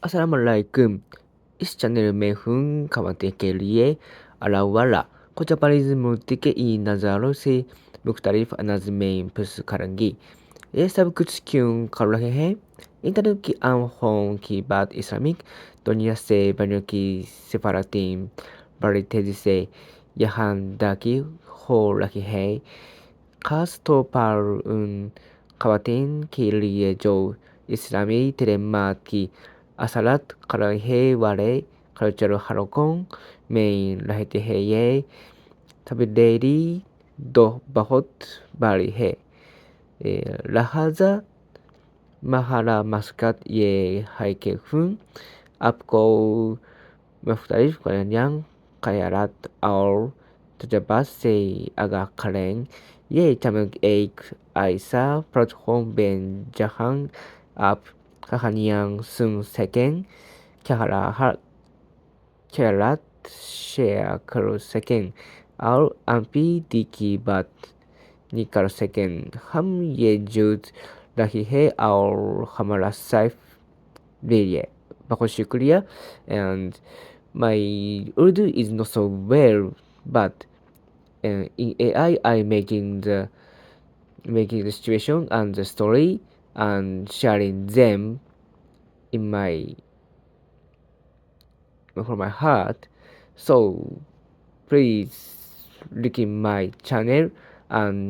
अस्सलाम वालेकुम। इस चैनल में हून खवाते के लिए अलावाला को जापानीज मूर्ति के इन नज़ारों से मुख्तलिफ अंदाज में पेश करेंगी। ये सब कुछ क्यों कर रहे हैं? इंटरनेट की आंखों की बात इस्लामिक दुनिया से बनने की सिफारतें बड़ी तेज़ी से यहाँ दाखी हो रही है, ख़ास तौर पर उन ख़वातीन के लिए जो इस्लामी तलीमात की असलात करने वाले कल्चर हलकों में रहते हैं। ये तब्दीली तो बहुत बड़ी है, लिहाजा हमारा मकसद ये है कि हम आपको मुख्तलिफ कहानियाँ, ख़यालात और तजुर्बात से आगाह करें। ये चैनल एक ऐसा प्लेटफॉर्म है जहाँ आप कहानियाँ सुन सकें, ख़यालात शेयर कर सकें और अभी की बात निकाल सकें। हम ये जुट रही है और हमारा साथ दीजिए। बहुत शुक्रिया। And my Urdu is not so well, but in AI I making the situation and the story and sharing them in from my heart. So please look in my channel and